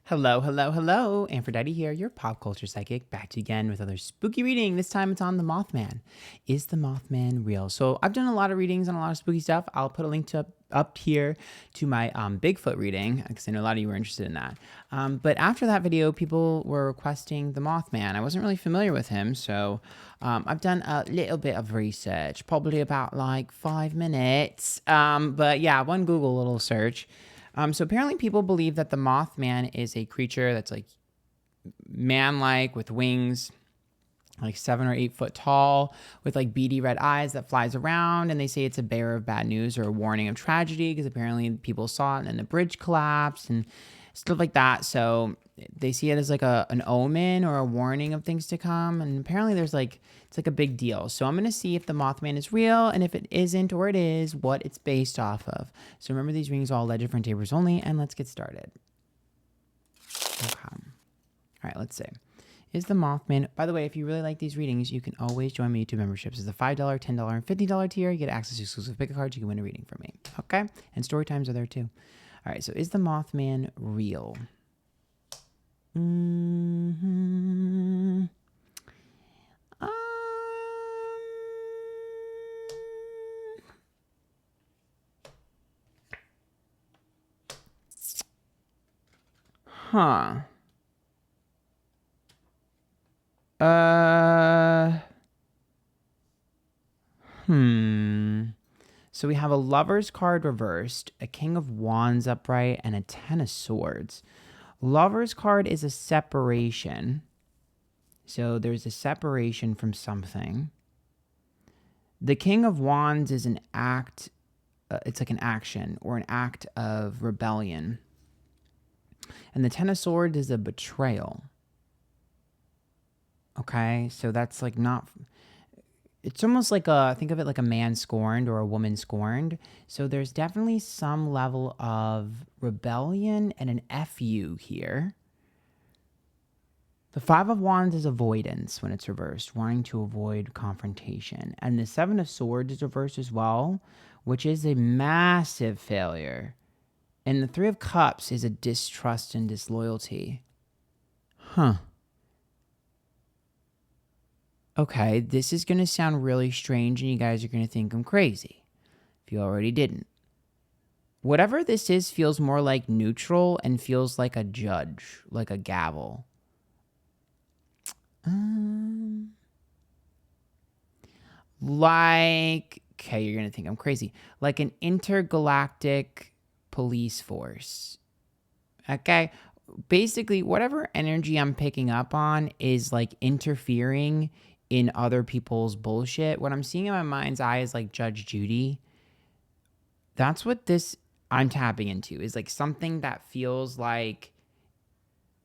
Hello, hello, hello. Antphrodite here, your pop culture psychic, back to you again with another spooky reading. This time it's on the Mothman. Is the Mothman real? So I've done a lot of readings on a lot of spooky stuff. I'll put a link to up here to my Bigfoot reading, because I know a lot of you were interested in that. But after that video, people were requesting the Mothman. I wasn't really familiar with him, so I've done a little bit of research, probably about like 5 minutes. But yeah, one Google little search. So apparently people believe that the Mothman is a creature that's like man-like with wings, like 7 or 8 foot tall, with like beady red eyes that flies around. And they say it's a bearer of bad news or a warning of tragedy because apparently people saw it and then the bridge collapsed and stuff like that. So they see it as like an omen or a warning of things to come. And apparently it's like a big deal. So I'm going to see if the Mothman is real, and if it isn't or it is, what it's based off of. So remember, these readings are all legend for tapers only, and let's get started. Okay. All right, let's see. Is the Mothman... By the way, if you really like these readings, you can always join my YouTube memberships. It's the $5, $10, and $50 tier. You get access to exclusive pick a cards. You can win a reading from me. Okay? And story times are there too. All right, so is the Mothman real? Huh. So we have a Lover's card reversed, a King of Wands upright, and a Ten of Swords. Lover's card is a separation. So there's a separation from something. The King of Wands is an act. It's like an action or an act of rebellion. And the Ten of Swords is a betrayal. Okay, so that's like not... It's almost like think of it like a man scorned or a woman scorned. So there's definitely some level of rebellion and an FU here. The Five of Wands is avoidance when it's reversed, wanting to avoid confrontation. And the Seven of Swords is reversed as well, which is a massive failure. And the Three of Cups is a distrust and disloyalty. Huh. Okay, this is going to sound really strange and you guys are going to think I'm crazy, if you already didn't. Whatever this is feels more like neutral and feels like a judge, like a gavel. Like, okay, you're going to think I'm crazy. Like an intergalactic police force. Okay? Basically, whatever energy I'm picking up on is like interfering in other people's bullshit. What I'm seeing in my mind's eye is like Judge Judy. That's what this I'm tapping into, is like something that feels like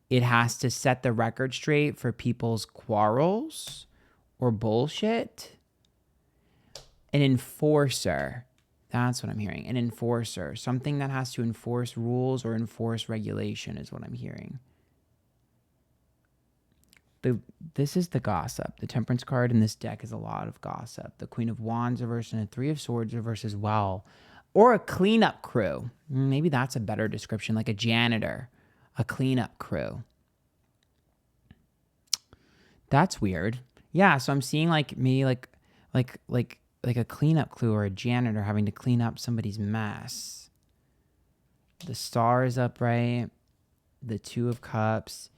it has to set the record straight for people's quarrels or bullshit. An enforcer. That's what I'm hearing. An enforcer. Something that has to enforce rules or enforce regulation is what I'm hearing. This is the gossip. The Temperance card in this deck is a lot of gossip. The Queen of Wands reversed and the Three of Swords reversed as well. Or a cleanup crew. Maybe that's a better description, like a janitor. A cleanup crew. That's weird. Yeah, so I'm seeing like me like a cleanup crew or a janitor having to clean up somebody's mess. The Star is upright. The Two of Cups.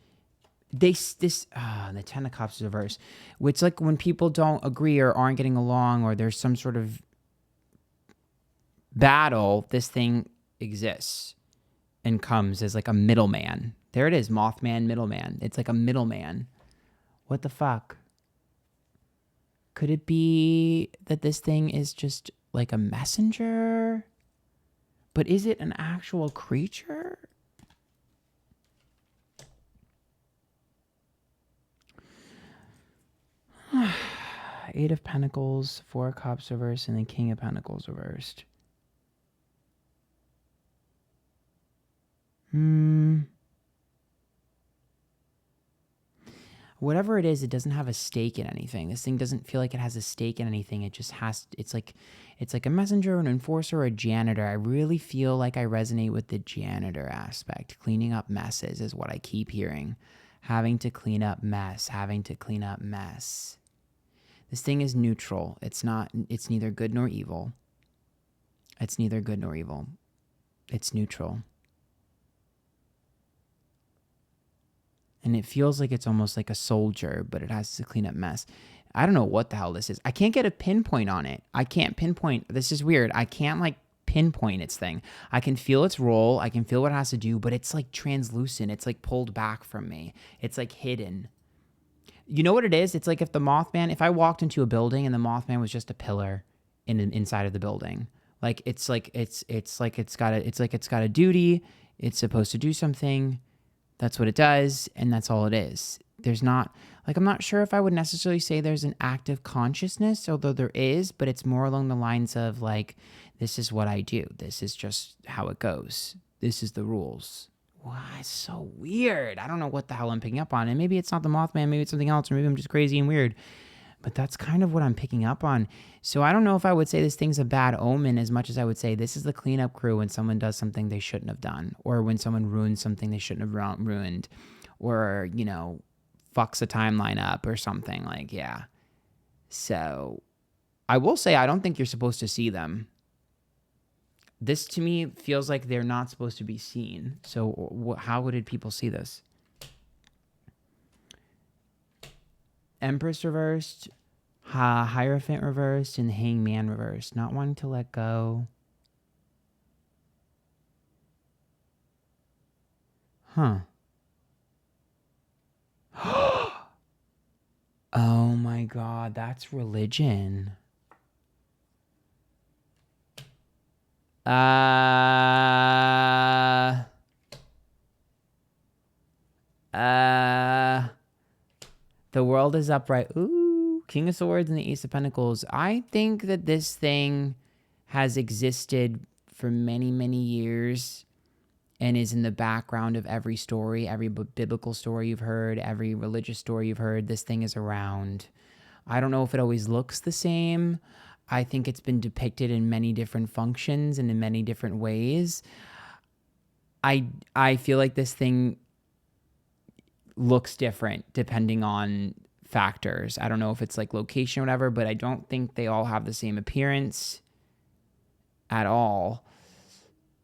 The Ten of Cups is reversed. It's like when people don't agree or aren't getting along or there's some sort of battle, this thing exists and comes as like a middleman. There it is, Mothman, middleman. It's like a middleman. What the fuck? Could it be that this thing is just like a messenger? But is it an actual creature? Eight of Pentacles, Four of Cups reversed, and the King of Pentacles reversed. whatever it is, it doesn't have a stake in anything. This thing doesn't feel like it has a stake in anything. It just has, it's like a messenger, an enforcer, or a janitor. I really feel like I resonate with the janitor aspect. Cleaning up messes is what I keep hearing. Having to clean up mess, having to clean up mess. This thing is neutral. It's neither good nor evil. It's neither good nor evil. It's neutral. And it feels like it's almost like a soldier, but it has to clean up mess. I don't know what the hell this is. I can't get a pinpoint on it. I can't pinpoint. This is weird. I can't like pinpoint its thing. I can feel its role. I can feel what it has to do, but it's like translucent. It's like pulled back from me. It's like hidden. You know what it is? It's like if the Mothman, if I walked into a building and the Mothman was just a pillar inside of the building. Like it's got a duty. It's supposed to do something. That's what it does, and that's all it is. There's not, like, I'm not sure if I would necessarily say there's an active consciousness, although there is, but it's more along the lines of, like, this is what I do. This is just how it goes. This is the rules. Wow, it's so weird. I don't know what the hell I'm picking up on, and maybe it's not the Mothman, maybe it's something else, or maybe I'm just crazy and weird, but that's kind of what I'm picking up on. So I don't know if I would say this thing's a bad omen as much as I would say this is the cleanup crew when someone does something they shouldn't have done, or when someone ruins something they shouldn't have ruined, or, you know, fucks a timeline up or something. Like, yeah. So I will say I don't think you're supposed to see them. This to me feels like they're not supposed to be seen. So how did people see this? Empress reversed, Hierophant reversed, and Hangman reversed. Not wanting to let go. Huh. Oh my God, that's religion. The world is upright. Ooh, King of Swords and the Ace of Pentacles. I think that this thing has existed for many, many years and is in the background of every story, every biblical story you've heard, every religious story you've heard. This thing is around. I don't know if it always looks the same. I think it's been depicted in many different functions and in many different ways. I feel like this thing looks different depending on factors. I don't know if it's like location or whatever, but I don't think they all have the same appearance at all.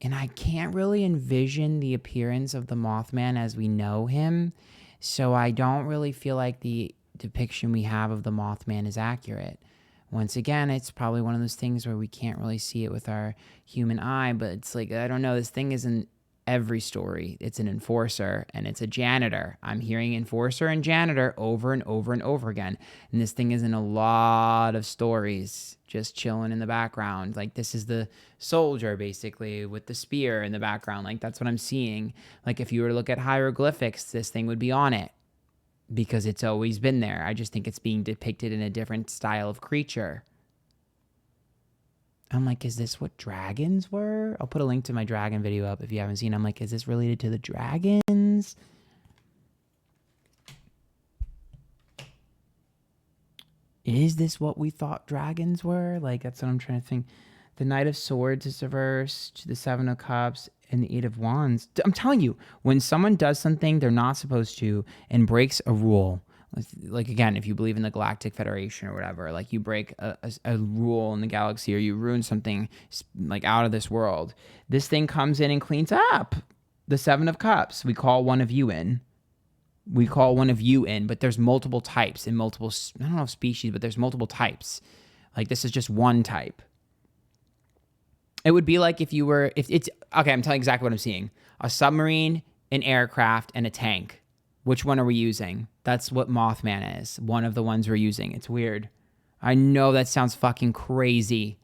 And I can't really envision the appearance of the Mothman as we know him. So I don't really feel like the depiction we have of the Mothman is accurate. Once again, it's probably one of those things where we can't really see it with our human eye, but it's like, I don't know, this thing isn't every story. It's an enforcer and it's a janitor. I'm hearing enforcer and janitor over and over and over again. And this thing is in a lot of stories, just chilling in the background. Like, this is the soldier basically with the spear in the background. Like, that's what I'm seeing. Like, if you were to look at hieroglyphics, this thing would be on it because it's always been there. I just think it's being depicted in a different style of creature. I'm like, is this what dragons were? I'll put a link to my dragon video up if you haven't seen. I'm like, is this related to the dragons? Is this what we thought dragons were? Like, that's what I'm trying to think. The Knight of Swords is reversed, the Seven of Cups, and the Eight of Wands. I'm telling you, when someone does something they're not supposed to and breaks a rule, like, again, if you believe in the Galactic Federation or whatever, like, you break a rule in the galaxy or you ruin something like out of this world, this thing comes in and cleans up. The Seven of Cups, we call one of you in. But there's multiple types and multiple, I don't know if species, but there's multiple types. Like, this is just one type. It would be like if it's, okay, I'm telling you exactly what I'm seeing. A submarine, an aircraft, and a tank. Which one are we using? That's what Mothman is. One of the ones we're using. It's weird. I know that sounds fucking crazy.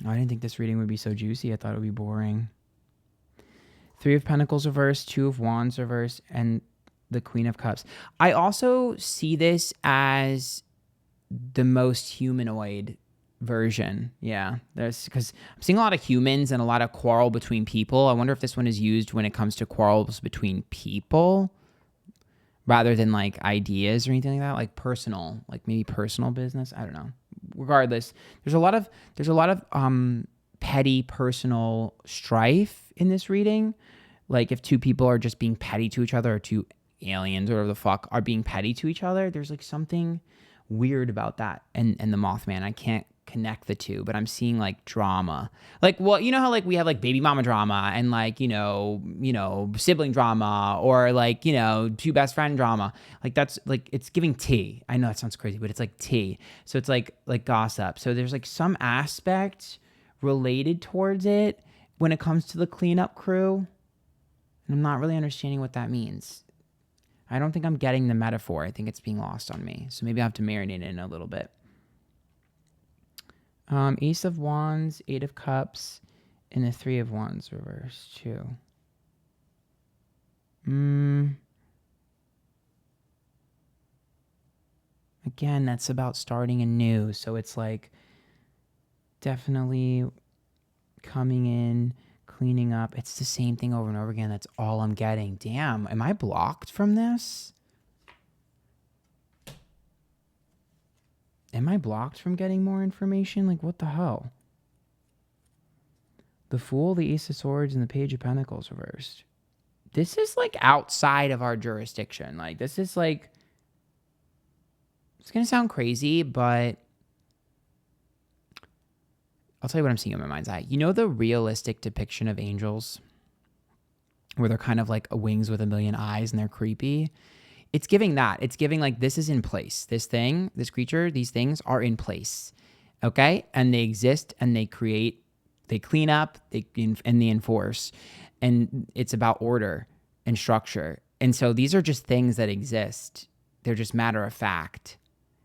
I didn't think this reading would be so juicy. I thought it would be boring. Three of Pentacles reversed, Two of Wands reversed, and the Queen of Cups. I also see this as the most humanoid version. Yeah, there's because I'm seeing a lot of humans and a lot of quarrel between people. I wonder if this one is used when it comes to quarrels between people rather than like ideas or anything like that, like personal, like maybe personal business. I don't know. Regardless, there's a lot of petty personal strife in this reading. Like if two people are just being petty to each other, or two aliens or whatever the fuck are being petty to each other, there's like something weird about that. And the Mothman, I can't connect the two, but I'm seeing like drama. Like, well, you know how like we have like baby mama drama and like, you know, sibling drama, or like, you know, two best friend drama. Like that's like, it's giving tea. I know that sounds crazy, but it's like tea. So it's like gossip. So there's like some aspect related towards it when it comes to the cleanup crew. And I'm not really understanding what that means. I don't think I'm getting the metaphor. I think it's being lost on me. So maybe I have to marinate it in a little bit. Ace of Wands, Eight of Cups, and the Three of Wands reversed too. Again, that's about starting anew. So it's like definitely coming in, cleaning up. It's the same thing over and over again. That's all I'm getting. Damn, am I blocked from this? Am I blocked from getting more information? Like, what the hell? The Fool, the Ace of Swords, and the Page of Pentacles reversed. This is like outside of our jurisdiction. Like, this is like, it's going to sound crazy, but I'll tell you what I'm seeing in my mind's eye. You know the realistic depiction of angels where they're kind of like wings with a million eyes and they're creepy? It's giving that. It's giving like this is in place. This thing, this creature, these things are in place. Okay? And they exist and they create, they clean up, and they enforce. And it's about order and structure. And so these are just things that exist. They're just matter of fact.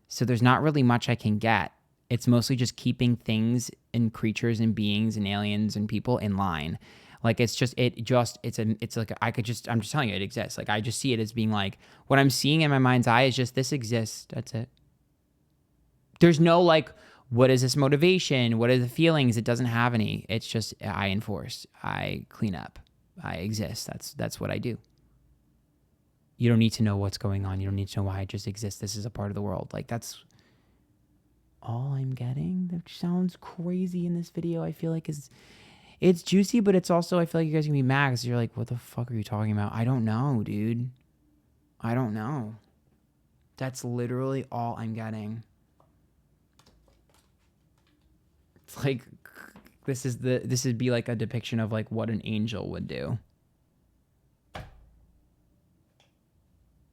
So there's not really much I can get. It's mostly just keeping things and creatures and beings and aliens and people in line. Like I'm just telling you, it exists. Like I just see it as being like, what I'm seeing in my mind's eye is just this exists. That's it. There's no like, what is this motivation? What are the feelings? It doesn't have any. It's just, I enforce, I clean up, I exist. That's what I do. You don't need to know what's going on. You don't need to know why. I just exist. This is a part of the world. Like that's all I'm getting. That sounds crazy in this video. I feel like it's juicy, but it's also, I feel like you guys are gonna be mad because you're like, what the fuck are you talking about? I don't know, dude. I don't know. That's literally all I'm getting. It's like, this would be like a depiction of like what an angel would do.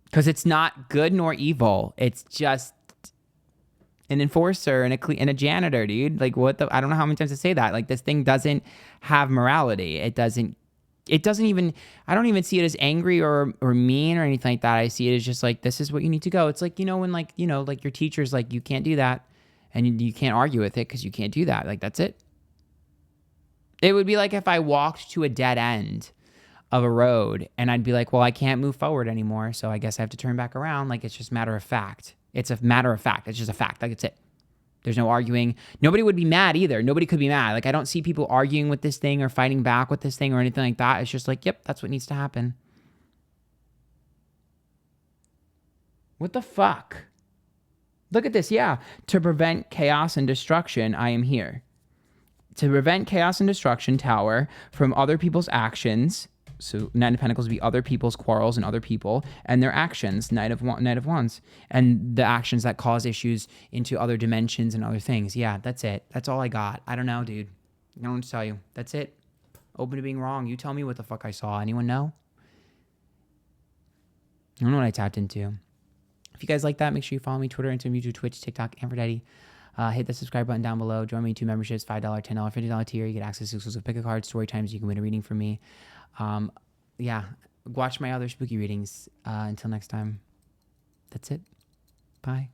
Because it's not good nor evil. It's just an enforcer and a janitor, dude. Like what I don't know how many times to say that. Like this thing doesn't have morality. It doesn't even, I don't even see it as angry or mean or anything like that. I see it as just like, this is what you need to go. It's like, you know, when like, you know, like your teacher's like, you can't do that. And you can't argue with it because you can't do that. Like, that's it. It would be like if I walked to a dead end of a road and I'd be like, well, I can't move forward anymore. So I guess I have to turn back around. Like, it's just matter of fact. It's a matter of fact. It's just a fact. Like, it's it. There's no arguing. Nobody would be mad either. Nobody could be mad. Like, I don't see people arguing with this thing or fighting back with this thing or anything like that. It's just like, yep, that's what needs to happen. What the fuck? Look at this. Yeah. To prevent chaos and destruction, I am here. To prevent chaos and destruction, Tower, from other people's actions. So Knight of Pentacles would be other people's quarrels and other people and their actions. Knight of Wands. And the actions that cause issues into other dimensions and other things. Yeah, that's it. That's all I got. I don't know, dude. I don't know what to tell you. That's it. Open to being wrong. You tell me what the fuck I saw. Anyone know? I don't know what I tapped into. If you guys like that, make sure you follow me, Twitter, Instagram, YouTube, Twitch, TikTok, Antphrodite. Hit the subscribe button down below. Join me in 2 memberships, $5, $10, $50 tier. You get access to exclusive pick a card, story times. You can win a reading from me. Yeah, watch my other spooky readings. Until next time, that's it. Bye.